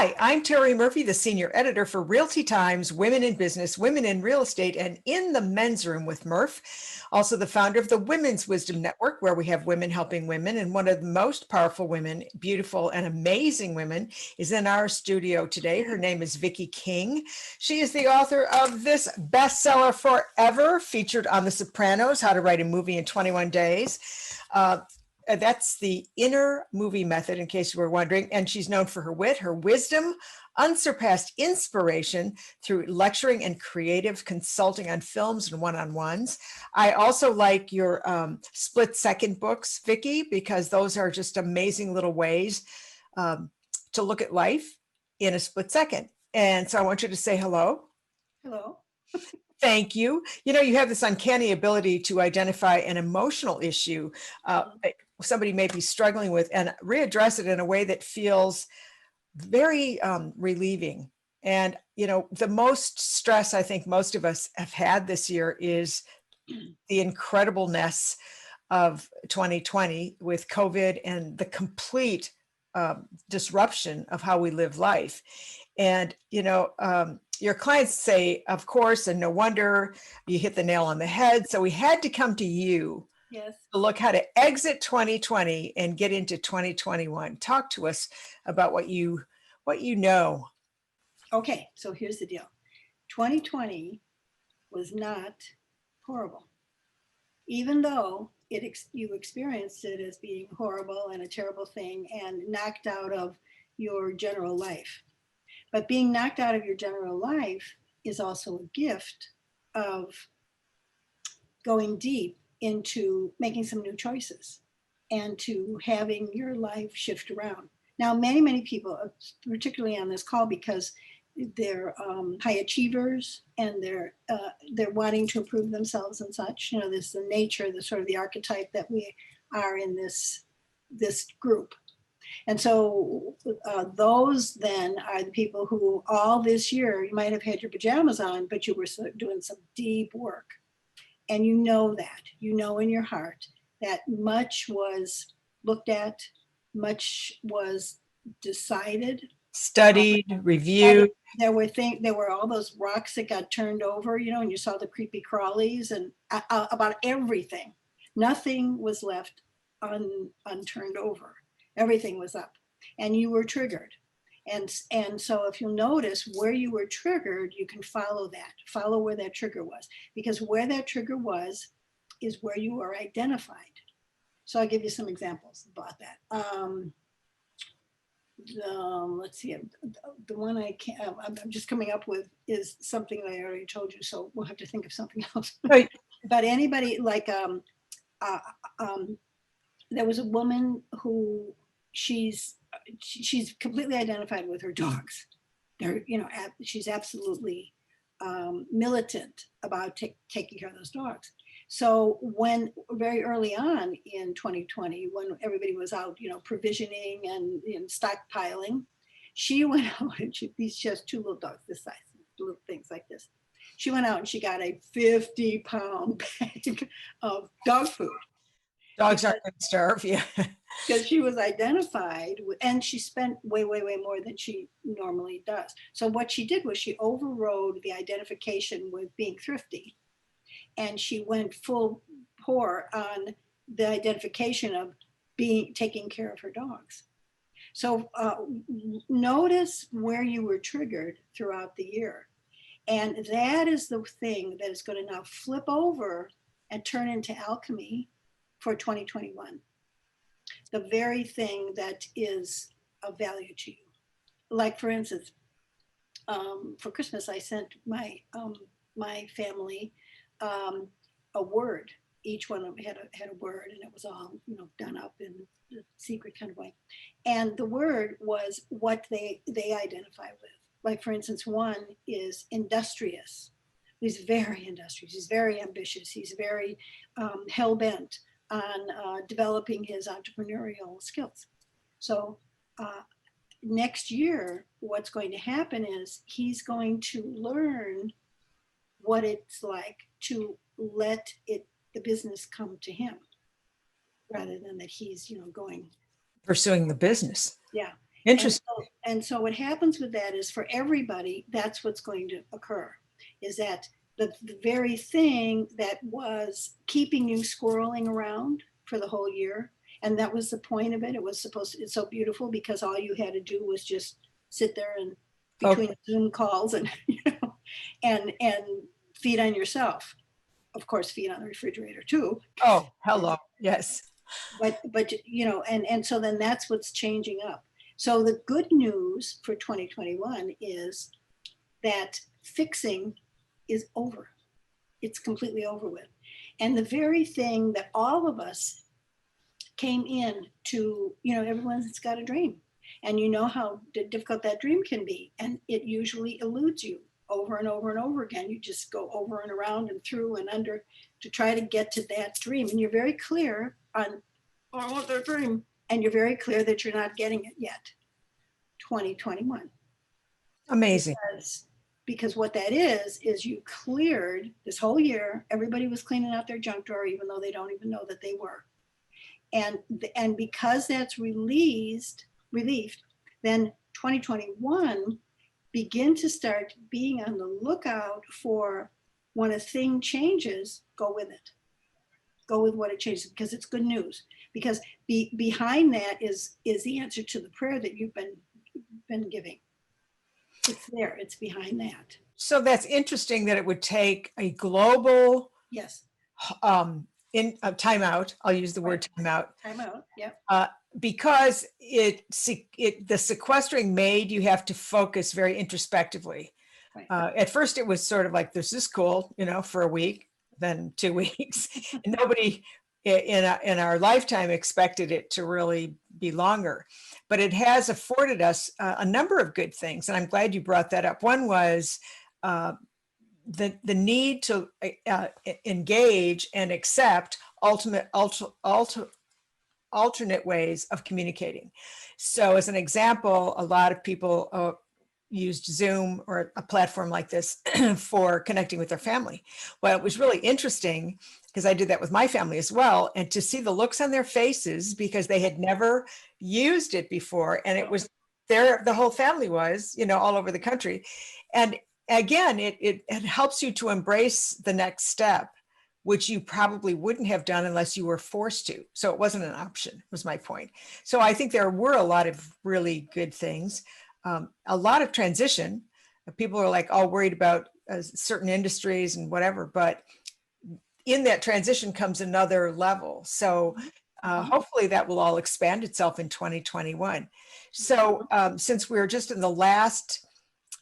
Hi, I'm Terry Murphy, the senior editor for Realty Times, Women in Business, Women in Real Estate, and In the Men's Room with Murph. Also the founder of the Women's Wisdom Network, where we have women helping women. And one of the most powerful women, beautiful and amazing women, is in our studio today. Her name is Vicki King. She is the author of this bestseller forever, featured on The Sopranos, How to Write a Movie in 21 Days. That's the inner movie method, in case you were wondering. And she's known for her wit, her wisdom, unsurpassed inspiration through lecturing and creative consulting on films and one-on-ones. I also like your split second books, Vicki, because those are just amazing little ways to look at life in a split second. And so I want you to say hello. Hello. Thank you. You know, you have this uncanny ability to identify an emotional issue somebody may be struggling with and readdress it in a way that feels very relieving. And, you know, the most stress I think most of us have had this year is the incredibleness of 2020 with COVID and the complete disruption of how we live life. And, you know, your clients say, of course, and no wonder, you hit the nail on the head. So we had to come to you Yes. to look how to exit 2020 and get into 2021. Talk to us about what you know. Okay, so here's the deal. 2020 was not horrible, even though you experienced it as being horrible and a terrible thing and knocked out of your general life. But being knocked out of your general life is also a gift of going deep into making some new choices and to having your life shift around. Now, many people, particularly on this call, because they're high achievers and they're wanting to improve themselves and such. You know, this is the nature, the sort of the archetype that we are in this group. And so those then are the people who all this year, you might have had your pajamas on, but you were doing some deep work. And you know that, you know in your heart that much was looked at, much was decided, Studied, reviewed. There were all those rocks that got turned over, you know, and you saw the creepy crawlies and about everything. Nothing was left unturned over. Everything was up, and you were triggered. And so if you'll notice where you were triggered, you can follow where that trigger was, because where that trigger was is where you are identified. So I'll give you some examples about that. Let's see, the one I'm just coming up with is something that I already told you, so we'll have to think of something else. Right. But anybody like, there was a woman who she's completely identified with her dogs. She's absolutely militant about taking care of those dogs. So when very early on in 2020, when everybody was out, you know, provisioning and stockpiling, she went out and these just two little dogs this size, little things like this. She went out and she got a 50-pound bag of dog food. Dogs aren't going to starve, yeah. Because she was identified with, and she spent way more than she normally does. So what she did was she overrode the identification with being thrifty, and she went full pour on the identification of taking care of her dogs. So notice where you were triggered throughout the year. And that is the thing that is going to now flip over and turn into alchemy for 2021. The very thing that is of value to you. Like, for instance, for Christmas, I sent my family a word. Each one of them had a word, and it was all, you know, done up in a secret kind of way. And the word was what they identify with. Like, for instance, one is industrious. He's very industrious. He's very ambitious. He's very hell-bent on developing his entrepreneurial skills. So next year, what's going to happen is he's going to learn what it's like to let the business come to him, rather than that he's, you know, going Pursuing the business. Yeah. And Interesting. so, and so what happens with that is for everybody, that's what's going to occur, is that the very thing that was keeping you squirreling around for the whole year, and that was the point of it. It was supposed to, it's so beautiful because all you had to do was just sit there and between Okay. Zoom calls and, and feed on yourself. Of course, feed on the refrigerator too. Oh, hello. Yes. But and so then that's what's changing up. So the good news for 2021 is that fixing is over. It's completely over with. And the very thing that all of us came in to, everyone's got a dream. And you know how difficult that dream can be. And it usually eludes you over and over and over again. You just go over and around and through and under to try to get to that dream. And you're very clear on, oh, I want that dream. And you're very clear that you're not getting it yet. 2021. Amazing. Because what that is you cleared this whole year. Everybody was cleaning out their junk drawer, even though they don't even know that they were. And because that's relieved, then 2021 begin to start being on the lookout for when a thing changes, go with it. Go with what it changes because it's good news. Because behind that is the answer to the prayer that you've been giving. It's there. It's behind that. So that's interesting that it would take a global Yes. in a timeout. I'll use the word timeout. Timeout. Yep. Because the sequestering made you have to focus very introspectively. Right. At first, it was sort of like, this is cool, for a week, then 2 weeks. And nobody in our lifetime expected it to really be longer. But it has afforded us a number of good things. And I'm glad you brought that up. One was the need to engage and accept alternate ways of communicating. So as an example, a lot of people used Zoom or a platform like this for connecting with their family. Well, it was really interesting because I did that with my family as well. And to see the looks on their faces because they had never used it before. And it was there, the whole family was, all over the country. And again, it helps you to embrace the next step, which you probably wouldn't have done unless you were forced to. So it wasn't an option, was my point. So I think there were a lot of really good things, a lot of transition. People are like all worried about certain industries and whatever, but in that transition comes another level. So hopefully that will all expand itself in 2021. So since we're just in the last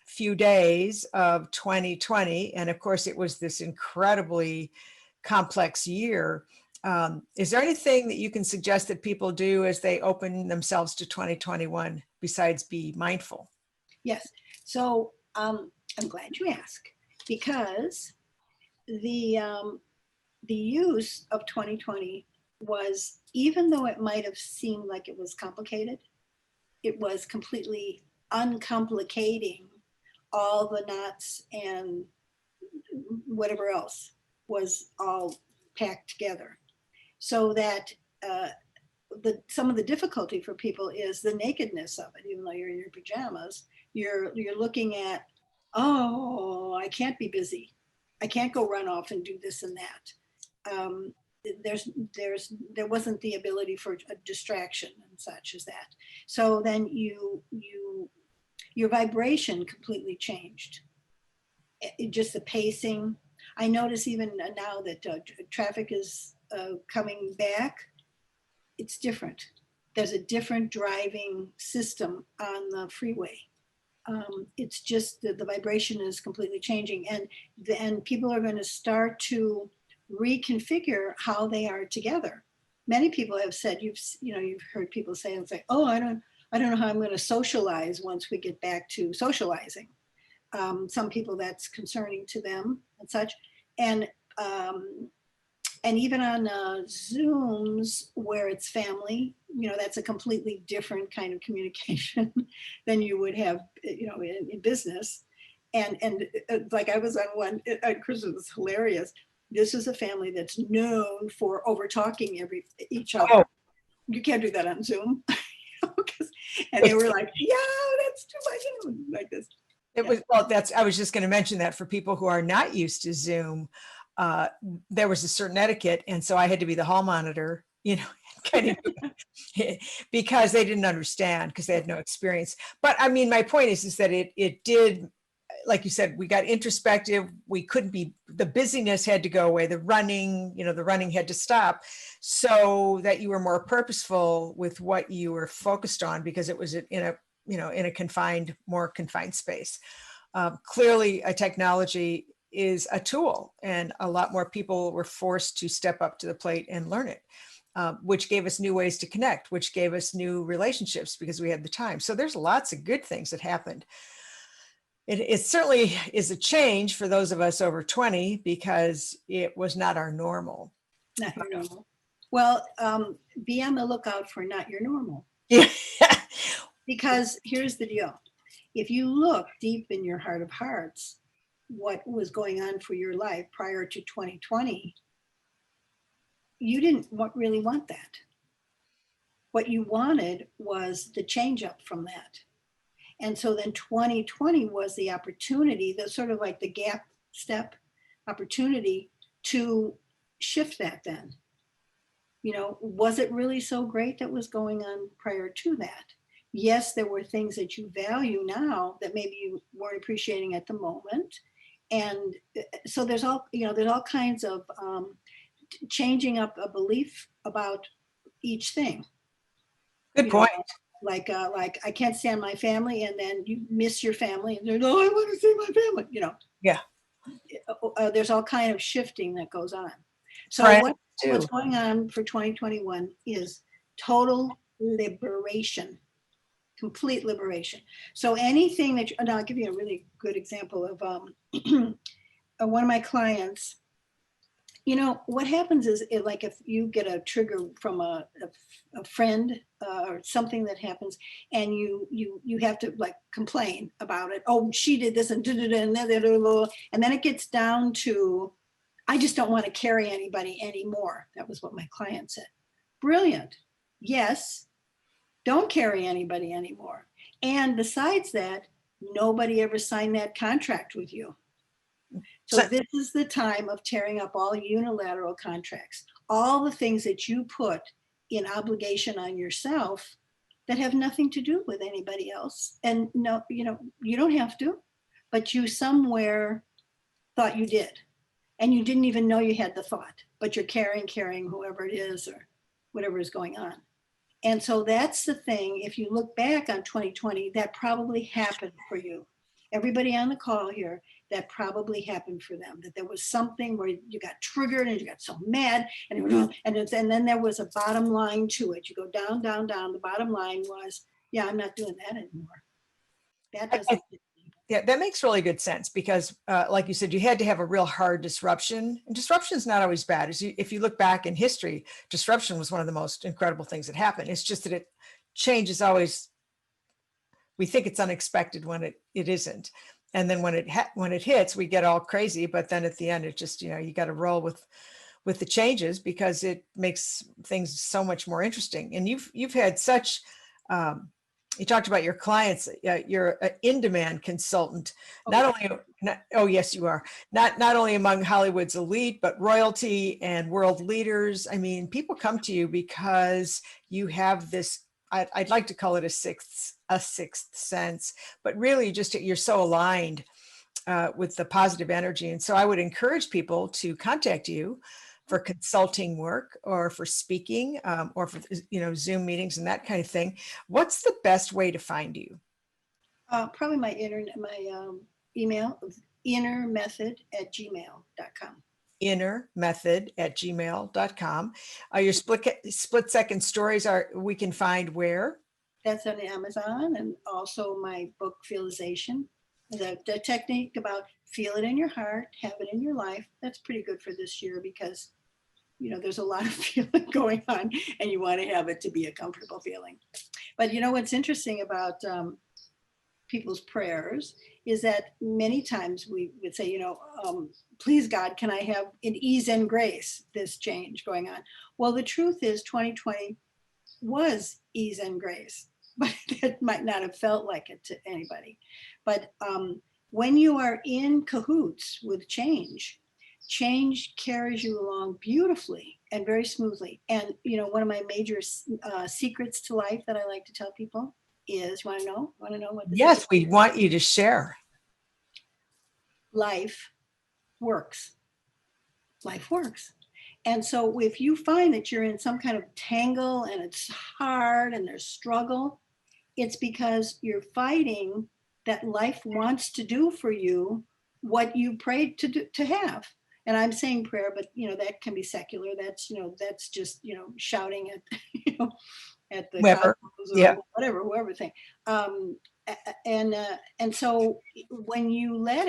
few days of 2020, and of course it was this incredibly complex year, is there anything that you can suggest that people do as they open themselves to 2021 besides be mindful? Yes. So I'm glad you asked because the use of 2020 was, even though it might have seemed like it was complicated, it was completely uncomplicating all the knots and whatever else was all packed together. So that some of the difficulty for people is the nakedness of it. Even though you're in your pajamas, you're looking at, oh, I can't be busy. I can't go run off and do this and that. There wasn't the ability for a distraction and such as that. So then your vibration completely changed. Just the pacing. I notice even now that traffic is coming back. It's different. There's a different driving system on the freeway. It's just the vibration is completely changing, and people are going to start to reconfigure how they are together. Many people have said, you've heard people say, and say, oh, I don't know how I'm going to socialize once we get back to socializing. Some people, that's concerning to them and such, and even on Zooms where it's family, that's a completely different kind of communication than you would have, in business. And like I was on one, Chris, was hilarious. This is a family that's known for over talking each other. Oh. You can't do that on Zoom. And they were like, yeah, that's too much, like this. It was, well, I was just going to mention that for people who are not used to Zoom, uh, there was a certain etiquette. And so I had to be the hall monitor, kind of because they didn't understand because they had no experience. But I mean, my point is that it did, like you said, we got introspective. We couldn't be, the busyness had to go away. The running had to stop so that you were more purposeful with what you were focused on because it was in a, in a more confined space. Clearly a technology is a tool and a lot more people were forced to step up to the plate and learn it. Which gave us new ways to connect, which gave us new relationships because we had the time. So there's lots of good things that happened. It certainly is a change for those of us over 20 because it was not our normal. Not your normal. Well, be on the lookout for not your normal. Yeah. Because here's the deal. If you look deep in your heart of hearts, what was going on for your life prior to 2020, you didn't really want that. What you wanted was the change up from that. And so then 2020 was the opportunity, the sort of like the gap step opportunity to shift that then. Was it really so great that was going on prior to that? Yes, there were things that you value now that maybe you weren't appreciating at the moment. And so there's all kinds of changing up a belief about each thing. Good point. Like I can't stand my family, and then you miss your family, and they're no, I want to see my family. Yeah. There's all kind of shifting that goes on. So what's going on for 2021 is total liberation, complete liberation. So anything that, and I'll give you a really good example of one of my clients. What happens is like if you get a trigger from a friend or something that happens and you have to like complain about it. Oh, she did this and then it gets down to, I just don't want to carry anybody anymore. That was what my client said. Brilliant. Yes. Don't carry anybody anymore. And besides that, nobody ever signed that contract with you. So this is the time of tearing up all unilateral contracts, all the things that you put in obligation on yourself that have nothing to do with anybody else. And no, you don't have to, but you somewhere thought you did. And you didn't even know you had the thought, but you're carrying whoever it is or whatever is going on. And so that's the thing. If you look back on 2020, that probably happened for you. Everybody on the call here, that probably happened for them, that there was something where you got triggered and you got so mad and then there was a bottom line to it. You go down, down, down. The bottom line was, yeah, I'm not doing that anymore. That doesn't. Yeah, that makes really good sense because like you said, you had to have a real hard disruption, and disruption is not always bad. If you look back in history, disruption was one of the most incredible things that happened. It's just that change is always, we think it's unexpected when it isn't. And then when it hits, we get all crazy, but then at the end, it just, you got to roll with the changes because it makes things so much more interesting. And you've had such, you talked about your clients. You're an in-demand consultant. Oh yes, you are. Not only among Hollywood's elite, but royalty and world leaders. I mean, people come to you because you have this. I'd like to call it a sixth sense, but really, just you're so aligned with the positive energy. And so, I would encourage people to contact you for consulting work or for speaking or for Zoom meetings and that kind of thing. What's the best way to find you? Probably my email, innermethod@gmail.com. innermethod@gmail.com. Your split second stories we can find where? That's on Amazon, and also my book Feelization. The technique about feel it in your heart, have it in your life. That's pretty good for this year because there's a lot of feeling going on and you want to have it to be a comfortable feeling. But what's interesting about people's prayers is that many times we would say, please God, can I have in ease and grace this change going on? Well, the truth is 2020 was ease and grace. but it might not have felt like it to anybody. But when you are in cahoots with change, change carries you along beautifully and very smoothly. And one of my major secrets to life that I like to tell people is, want to know? Want to know what this is? Yes, we want you to share. Life works. Life works. And so if you find that you're in some kind of tangle and it's hard and there's struggle, it's because you're fighting that life wants to do for you what you prayed to have. And I'm saying prayer, but that can be secular. That's just shouting at at the Weber. cosmos Yeah. or whatever, whoever thing. And so when you let